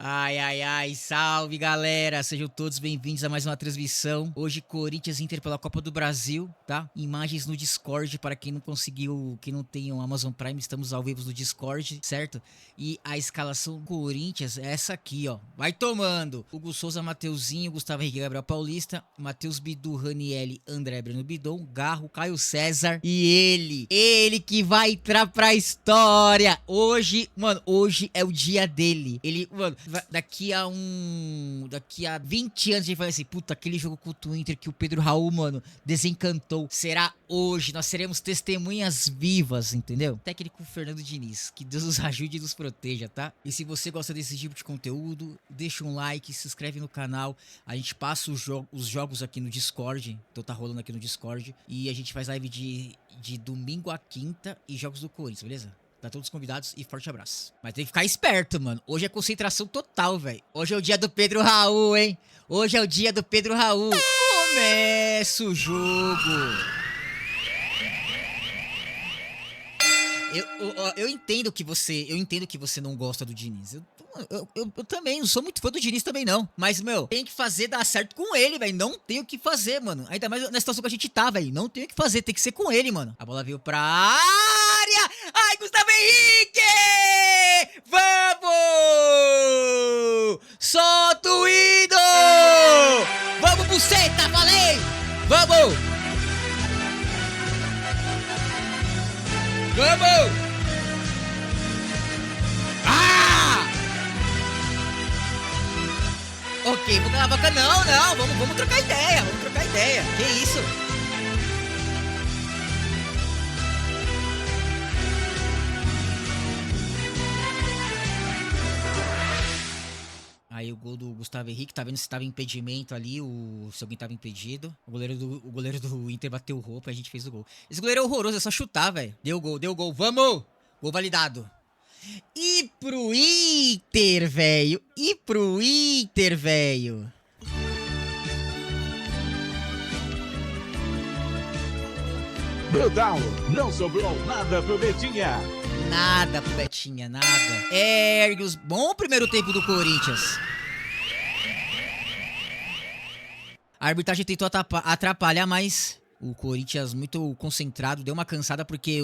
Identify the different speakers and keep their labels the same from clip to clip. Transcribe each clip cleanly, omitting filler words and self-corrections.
Speaker 1: Ai, ai, ai, salve galera, sejam todos bem-vindos a mais uma transmissão. Hoje Corinthians Inter pela Copa do Brasil, tá? Imagens no Discord para quem não conseguiu, que não tem o Amazon Prime, estamos ao vivo no Discord, certo? E a escalação do Corinthians é essa aqui, ó. Vai tomando! Hugo Souza, Mateuzinho, Gustavo Henrique, Gabriel Paulista, Matheus Bidu, Ranielli, André Breno Bidon, Garro, Caio César e ele que vai entrar pra história. Hoje, mano, hoje é o dia dele. Ele, mano, daqui a 20 anos a gente vai assim, puta, aquele jogo contra o Inter que o Pedro Raul, mano, desencantou. Será hoje, nós seremos testemunhas vivas, entendeu? Técnico Fernando Diniz, que Deus nos ajude e nos proteja, tá? E se você gosta desse tipo de conteúdo, deixa um like, se inscreve no canal. A gente passa os jogos aqui no Discord, então tá rolando aqui no Discord. E a gente faz live de domingo a quinta e jogos do Corinthians, beleza? Tá todos convidados e forte abraço. Mas tem que ficar esperto, mano. Hoje é concentração total, velho. Hoje é o dia do Pedro Raul, hein? Hoje é o dia do Pedro Raul. Começa o jogo. Eu entendo que você não gosta do Diniz. Eu também não sou muito fã do Diniz também não. Mas, meu, tem que fazer dar certo com ele, velho. Não tem o que fazer, mano. Ainda mais na situação que a gente tá, velho. Não tem o que fazer, tem que ser com ele, mano. A bola veio pra área. Ai, Gustavo Henrique! Vamos! Solta o hino! Vamos, buceta, falei! Vamos! Vamos! Ah! Ok, vou calar a boca. Não, vamos trocar ideia, Que isso? Aí o gol do Gustavo Henrique, tá vendo se tava impedimento ali, se alguém tava impedido. O goleiro do Inter bateu o roupa e a gente fez o gol. Esse goleiro é horroroso, é só chutar, velho. Deu gol, vamos! Gol validado. E pro Inter, velho.
Speaker 2: Brudão, não sobrou nada pro Betinha.
Speaker 1: Nada pro Betinha, nada. Ergues, bom primeiro tempo do Corinthians. A arbitragem tentou atrapalhar, mas o Corinthians muito concentrado, deu uma cansada porque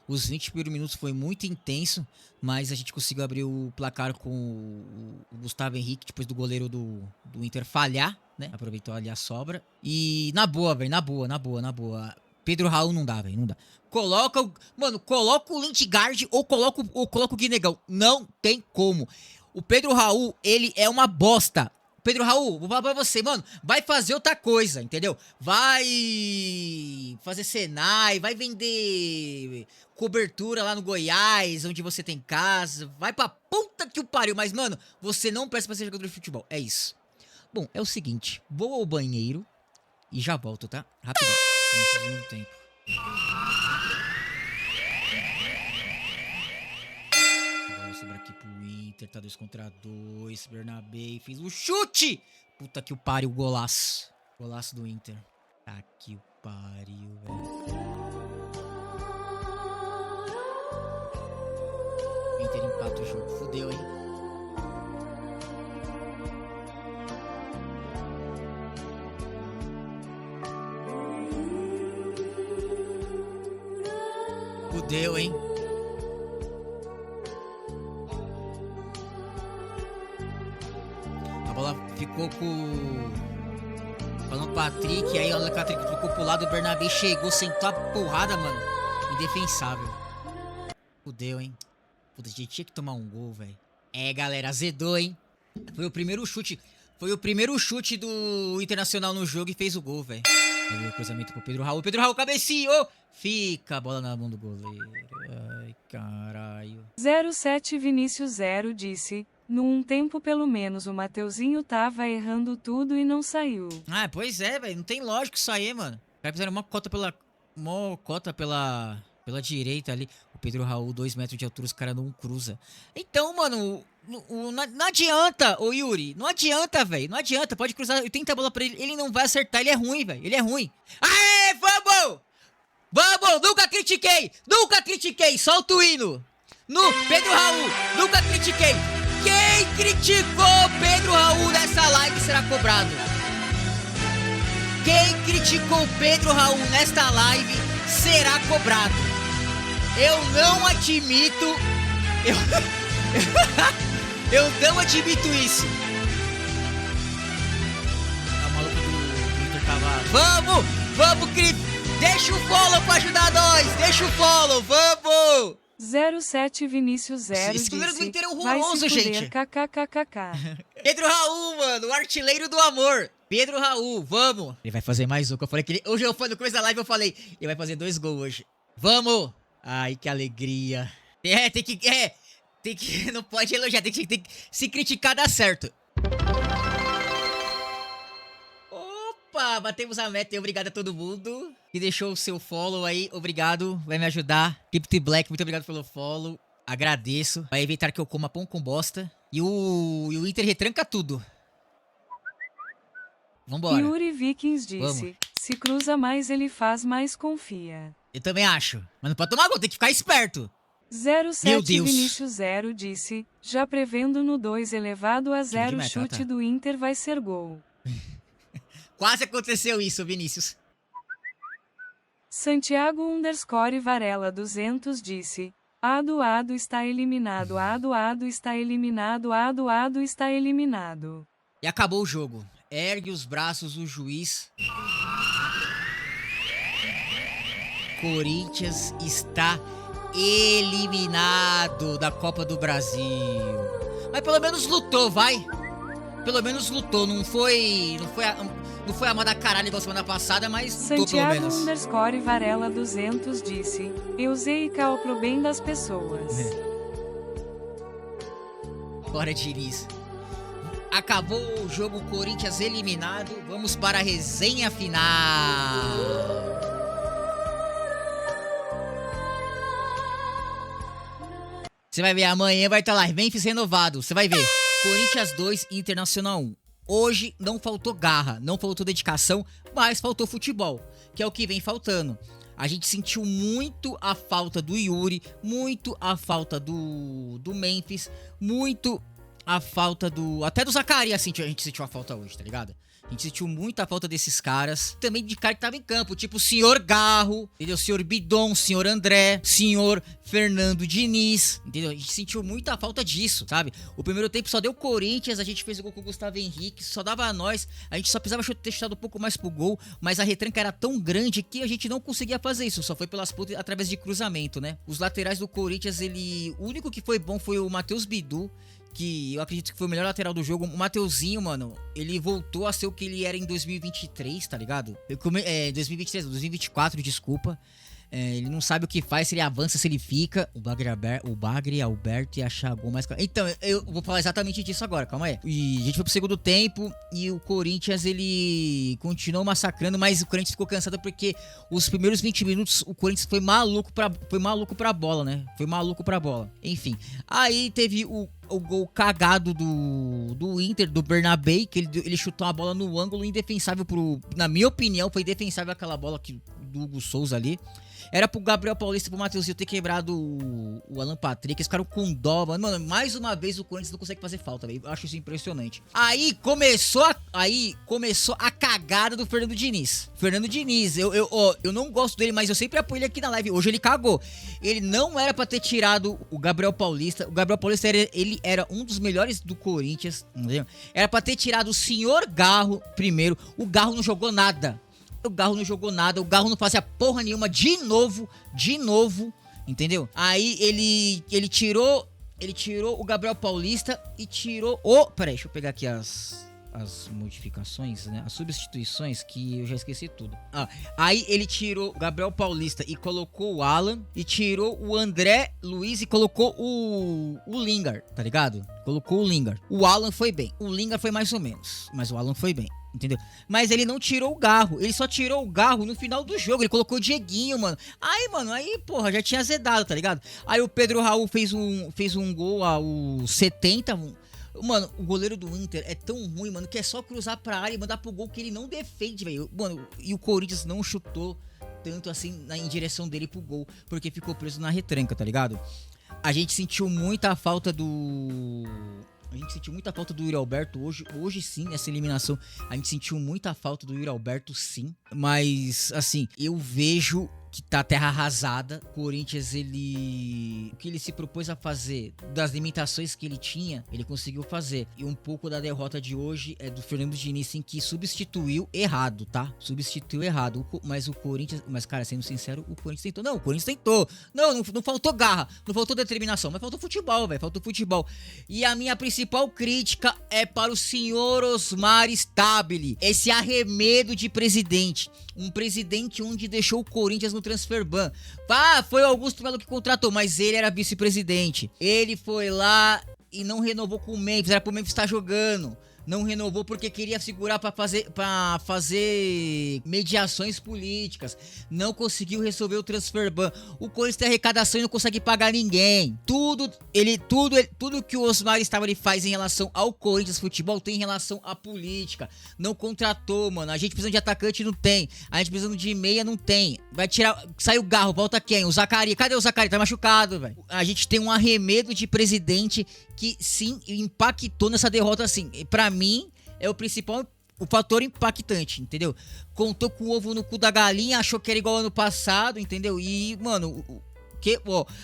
Speaker 1: os 20 primeiros minutos foi muito intenso, mas a gente conseguiu abrir o placar com o Gustavo Henrique, depois do goleiro do Inter falhar, né? Aproveitou ali a sobra. E na boa, velho, na boa. Pedro Raul não dá, velho, não dá. Coloca o Lindegaard ou coloca o Guinegão. Não tem como. O Pedro Raul, ele é uma bosta. Pedro Raul, vou falar pra você, mano, vai fazer outra coisa, entendeu? Vai fazer Senai, vai vender cobertura lá no Goiás, onde você tem casa, vai pra puta que o pariu, mas, mano, você não presta pra ser jogador de futebol, é isso. Bom, é o seguinte, vou ao banheiro e já volto, tá? Rapidão, não preciso de muito tempo. Sobre aqui pro Inter, tá 2 contra 2, Bernabé fez o chute! Puta que o pariu, golaço. Golaço do Inter. Tá que o pariu, velho. Inter empata o jogo, fudeu, hein? Fudeu, hein? A bola ficou com o Patrick, aí o Patrick ficou pro lado, o Bernabé chegou, sentou a porrada, mano. Indefensável. Fudeu, hein? Puta, a gente tinha que tomar um gol, velho. É, galera, azedou, hein? Foi o primeiro chute do Internacional no jogo e fez o gol, velho. Aí o cruzamento pro Pedro Raul. Pedro Raul cabeceou! Fica a bola na mão do goleiro. Ai, caralho.
Speaker 3: 07 Vinícius 0 disse... Num tempo pelo menos o Mateuzinho tava errando tudo e não saiu.
Speaker 1: Ah, pois é, velho. Não tem lógico isso aí, mano. Os caras fizeram uma cota pela direita ali. O Pedro Raul, 2 metros de altura, os caras não cruza. Então, mano, não adianta, ô Yuri. Não adianta, velho. Não adianta. Pode cruzar 80 bola pra ele. Ele não vai acertar. Ele é ruim, velho. Ele é ruim. Aê, vamos! Vamos! Nunca critiquei! Solta o hino! No Pedro Raul! Nunca critiquei! Quem criticou Pedro Raul nessa live será cobrado. Quem criticou Pedro Raul nesta live será cobrado. Eu não admito. Eu não admito isso. A maluca do Twitter tava. Vamos, Cris. Deixa o follow pra ajudar nós. Deixa o follow, vamos.
Speaker 3: 07 Vinícius 0
Speaker 1: Esse goleiro do
Speaker 3: disse,
Speaker 1: Inter é
Speaker 3: vai
Speaker 1: horroroso,
Speaker 3: se fuder,
Speaker 1: gente.
Speaker 3: kkkk.
Speaker 1: Pedro Raul, mano, o artilheiro do amor. Pedro Raul, vamos. Ele vai fazer mais um, que eu falei que ele... Hoje no começo da live eu falei, ele vai fazer 2 gols hoje. Vamos. Ai, que alegria. Tem que... Não pode elogiar, tem que se criticar, dá certo. Opa, batemos a meta e obrigado a todo mundo que deixou o seu follow aí, obrigado, vai me ajudar. Crypto Black, muito obrigado pelo follow, agradeço. Vai evitar que eu coma pão com bosta. E o Inter retranca tudo. Vambora.
Speaker 3: Yuri Vikings disse,
Speaker 1: Vamos.
Speaker 3: se cruza mais ele faz mais confia.
Speaker 1: Eu também acho, mas não pode tomar gol, tem que ficar esperto.
Speaker 3: 07
Speaker 1: Meu Deus.
Speaker 3: Vinícius 0 disse, já prevendo no 2 elevado a 0
Speaker 1: meta,
Speaker 3: chute
Speaker 1: tá.
Speaker 3: do Inter vai ser gol.
Speaker 1: Quase aconteceu isso, Vinícius.
Speaker 3: Santiago _Varela 200 disse, Ado está eliminado, Ado está eliminado, Ado está eliminado.
Speaker 1: E acabou o jogo. Ergue os braços o juiz. Corinthians está eliminado da Copa do Brasil. Mas pelo menos lutou, vai. Pelo menos lutou, não foi a manda caralho igual semana passada, mas lutou pelo
Speaker 3: Santiago
Speaker 1: menos.
Speaker 3: Varela 200 disse, eu usei cal pro bem das pessoas.
Speaker 1: Bora, Diniz. Acabou o jogo, Corinthians eliminado. Vamos para a resenha final. Você vai ver, amanhã vai estar lá, Memphis renovado. Você vai ver. Corinthians 2, Internacional 1. Hoje não faltou garra, não faltou dedicação, mas faltou futebol, que é o que vem faltando. A gente sentiu muito a falta do Yuri, muito a falta do Memphis, muito a falta do... Até do Zacarias a gente sentiu a falta hoje, tá ligado? A gente sentiu muita falta desses caras. Também de cara que tava em campo, tipo o senhor Garro, entendeu? O senhor Bidon, o senhor André, o senhor Fernando Diniz, entendeu? A gente sentiu muita falta disso, sabe? O primeiro tempo só deu Corinthians, a gente fez o gol com o Gustavo Henrique, só dava a nós. A gente só precisava ter chutado um pouco mais pro gol, mas a retranca era tão grande que a gente não conseguia fazer isso. Só foi pelas pontas através de cruzamento, né? Os laterais do Corinthians, o único que foi bom foi o Matheus Bidu, que eu acredito que foi o melhor lateral do jogo. O Mateuzinho, mano, ele voltou a ser o que ele era em 2023, tá ligado? 2024, desculpa. Ele não sabe o que faz, se ele avança, se ele fica. O Bagre Alberto ia achar gol mais... Então, eu vou falar exatamente disso agora, calma aí. E a gente foi pro segundo tempo e o Corinthians, ele continuou massacrando, mas o Corinthians ficou cansado porque os primeiros 20 minutos o Corinthians foi maluco pra bola, né? Foi maluco pra bola. Enfim, aí teve o gol cagado do Inter, do Bernabé, que ele chutou a bola no ângulo indefensável na minha opinião, foi indefensável aquela bola do Hugo Souza ali. Era pro Gabriel Paulista e pro Matheusinho ter quebrado o Alan Patrick. Eles ficaram com dó, mano. Mano, mais uma vez o Corinthians não consegue fazer falta, velho. Eu acho isso impressionante. Aí começou a cagada do Fernando Diniz. Fernando Diniz, eu não gosto dele, mas eu sempre apoio ele aqui na live. Hoje ele cagou. Ele não era pra ter tirado o Gabriel Paulista. O Gabriel Paulista, ele era um dos melhores do Corinthians, entendeu? Era pra ter tirado o senhor Garro primeiro. O Garro não jogou nada. O Garro não jogou nada, o Garro não fazia porra nenhuma, de novo, entendeu? Aí ele tirou o Gabriel Paulista e tirou peraí, deixa eu pegar aqui as modificações, né? As substituições, que eu já esqueci tudo. Aí ele tirou o Gabriel Paulista e colocou o Alan, e tirou o André Luiz e colocou o Lingard, tá ligado? Colocou o Lingard. O Alan foi bem, o Lingard foi mais ou menos, mas o Alan foi bem. Entendeu? Mas ele não tirou o Garro. Ele só tirou o Garro no final do jogo. Ele colocou o Dieguinho, mano. Aí, porra, já tinha azedado, tá ligado? Aí o Pedro Raul fez um gol aos 70. Mano, o goleiro do Inter é tão ruim, mano, que é só cruzar pra área e mandar pro gol que ele não defende, velho. Mano, e o Corinthians não chutou tanto assim em direção dele pro gol, porque ficou preso na retranca, tá ligado? A gente sentiu muita falta do A gente sentiu muita falta do Yuri Alberto hoje. Hoje sim, nessa eliminação, a gente sentiu muita falta do Yuri Alberto, sim. Mas, assim, eu vejo que tá terra arrasada. O Corinthians, o que ele se propôs a fazer, das limitações que ele tinha, ele conseguiu fazer. E um pouco da derrota de hoje é do Fernando Diniz, em que substituiu errado, tá? Substituiu errado. Mas o Corinthians, mas cara, sendo sincero, o Corinthians tentou. Não, o Corinthians tentou. Não faltou garra, não faltou determinação, mas faltou futebol, velho. Faltou futebol. E a minha principal crítica é para o senhor Osmar Stabile. Esse arremedo de presidente. Um presidente onde deixou o Corinthians no transfer ban. Foi o Augusto Melo que contratou, mas ele era vice-presidente. Ele foi lá e não renovou com o Memphis, era pro Memphis estar jogando. Não renovou porque queria segurar pra fazer mediações políticas. Não conseguiu resolver o transfer ban. O Corinthians tem arrecadação e não consegue pagar ninguém. Tudo que o Osmar Stabile faz em relação ao Corinthians Futebol tem em relação à política. Não contratou, mano. A gente precisa de atacante, não tem. A gente precisa de meia, não tem. Vai tirar... Sai o Garro, volta quem? O Zacarias. Cadê o Zacarias? Tá machucado, velho. A gente tem um arremedo de presidente que, sim, impactou nessa derrota, assim. Pra mim, é o fator impactante, entendeu? Contou com o ovo no cu da galinha, achou que era igual ano passado, entendeu? E, mano,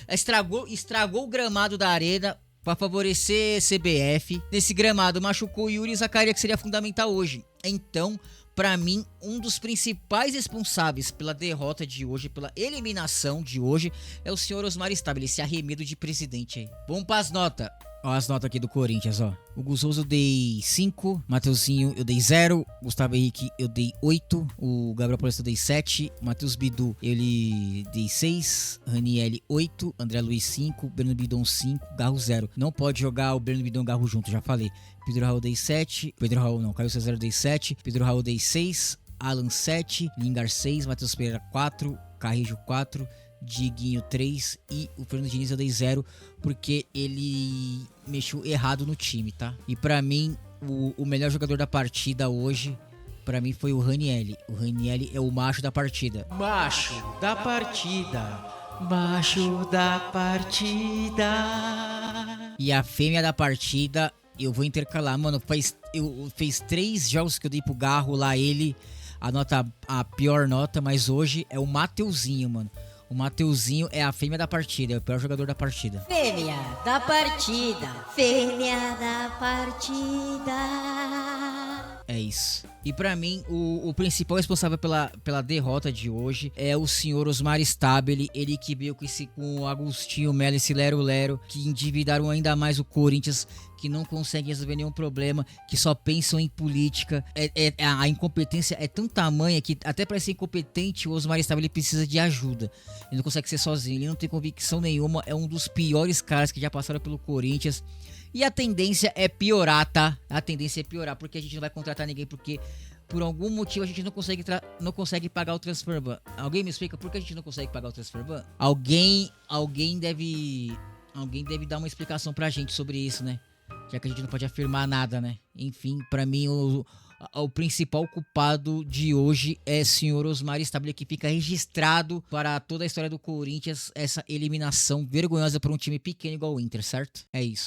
Speaker 1: estragou o gramado da arena pra favorecer CBF. Nesse gramado machucou o Yuri Zacarias, que seria fundamental hoje. Então, pra mim, um dos principais responsáveis pela derrota de hoje, pela eliminação de hoje, é o senhor Osmar Stabile, esse arremedo de presidente aí. Vamos pras notas. Ó, as notas aqui do Corinthians, ó. O Gustoso eu dei 5, Mateuzinho eu dei 0, Gustavo Henrique eu dei 8, o Gabriel Paulista eu dei 7, Matheus Bidu ele dei 6, Ranielli 8, André Luiz 5, Breno Bidon 5, Garro 0. Não pode jogar o Breno Bidon e o Garro junto, já falei. Pedro Raul dei 7, Caio César eu dei 7, Pedro Raul dei 6, Alan 7, Lingar 6, Matheus Pereira 4, Carrijo 4, Diguinho 3 e o Fernando Diniz eu dei 0 porque ele mexeu errado no time, tá? E pra mim, o melhor jogador da partida hoje, pra mim foi o Ranielli. O Ranielli é o macho da partida.
Speaker 2: Macho da partida.
Speaker 1: Macho da partida. E a fêmea da partida, eu vou intercalar, mano. Fez 3 jogos que eu dei pro Garro lá, a pior nota, mas hoje é o Mateuzinho, mano. O Mateuzinho é a fêmea da partida, é o pior jogador da partida.
Speaker 4: Fêmea da partida, fêmea da partida.
Speaker 1: É isso. E pra mim, o principal responsável pela derrota de hoje é o senhor Osmar Stabile. Ele que veio com o Agostinho Melo, esse lero-lero, que endividaram ainda mais o Corinthians, que não conseguem resolver nenhum problema, que só pensam em política. A incompetência é tão tamanha que até para ser incompetente, o Osmar Stabile precisa de ajuda. Ele não consegue ser sozinho, ele não tem convicção nenhuma, é um dos piores caras que já passaram pelo Corinthians. E a tendência é piorar, tá? A tendência é piorar, porque a gente não vai contratar ninguém, porque por algum motivo a gente não consegue pagar o transfer ban. Alguém me explica por que a gente não consegue pagar o transfer ban? Alguém deve dar uma explicação pra gente sobre isso, né? Já que a gente não pode afirmar nada, né? Enfim, pra mim o principal culpado de hoje é o senhor Osmar Stabile, que fica registrado para toda a história do Corinthians essa eliminação vergonhosa por um time pequeno igual o Inter, certo? É isso.